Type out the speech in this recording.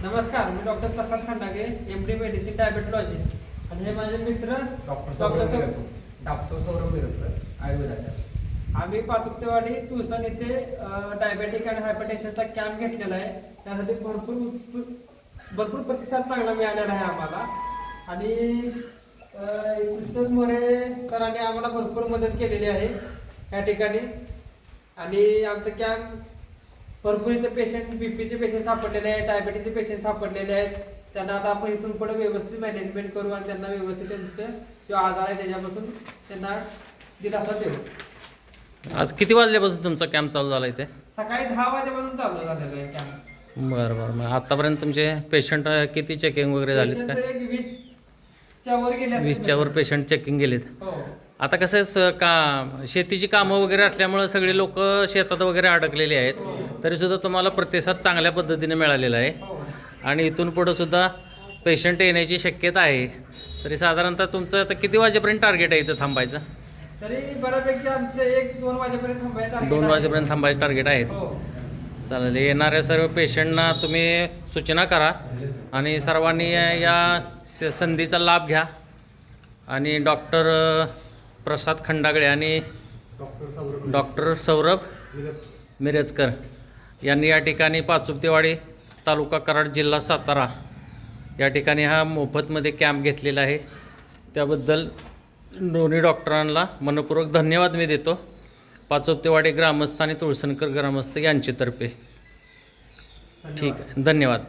नमस्कार, मी डॉक्टर प्रसाद खंडागे, MD medicine डायबेटॉलॉजिस्ट. आणि हे माझे मित्र डॉक्टर सौरभ मिरजकर आयुर्वेदाच्या. आम्ही पातुर्तेवाडी तुळसण येथे डायबेटिक आणि हायपरटेन्शनचा कॅम्प घेतलेला आहे. त्यासाठी भरपूर प्रतिसाद चांगला मिळालेला आहे आम्हाला. आणि कृष्ण मोरे सरांनी आम्हाला भरपूर मदत केलेली आहे या ठिकाणी. आणि आमचं कॅम्प भरपूर इथे पेशंट बीपीचे पेशंट सापडलेले आहेत, डायबिटीसचे पेशंट सापडलेले आहेत. त्यांना आता आपण इथून पुढे व्यवस्थित मॅनेजमेंट करू आणि त्यांना व्यवस्थित त्यांचं जो आजार आहे त्याच्यापासून त्यांना दिलासा देऊ. आज किती वाजल्यापासून तुमचा कॅम्प चालू झाला इथे? सकाळी 10 वाजेपासून चालू झालेलं आहे कॅम्प. बरं. मग आतापर्यंत तुमचे पेशंट किती चेकिंग वगैरे झालेत काय? 20च्या वर गेले. 20च्या वर पेशंट चेकिंग गेलेत. हो. आता कसं आहे का शेतीची कामं वगैरे असल्यामुळं सगळे लोक शेतात वगैरे अडकलेले आहेत. तरीसुद्धा तुम्हाला प्रतिसाद चांगल्या पद्धतीने मिळालेला आहे. आणि इथून पुढं सुद्धा पेशंट येण्याची शक्यता आहे. तरी साधारणतः तुमचं आता किती वाजेपर्यंत टार्गेट आहे इथं थांबायचं? तरी बऱ्यापैकी आमचं 1-2 वाजेपर्यंत थांबायचं. 2 वाजेपर्यंत थांबायचं टार्गेट आहे. हो. चालेल. येणाऱ्या सर्व पेशंटना तुम्ही सूचना करा आणि सर्वांनी या संधीचा लाभ घ्या. आणि डॉक्टर प्रसाद खंडागळे आणि डॉक्टर सौरभ मिरजकर यांनी या ठिकाणी पाचुपतेवाडी तालुका कराड जिल्हा सातारा या ठिकाणी हा मोफतमध्ये कॅम्प घेतलेला आहे. त्याबद्दल दोन्ही डॉक्टरांना मनपूर्वक धन्यवाद मी देतो. पाचुपतेवाडी ग्रामस्थ आणि तुळसणकर ग्रामस्थ यांच्यातर्फे. ठीक आहे, धन्यवाद.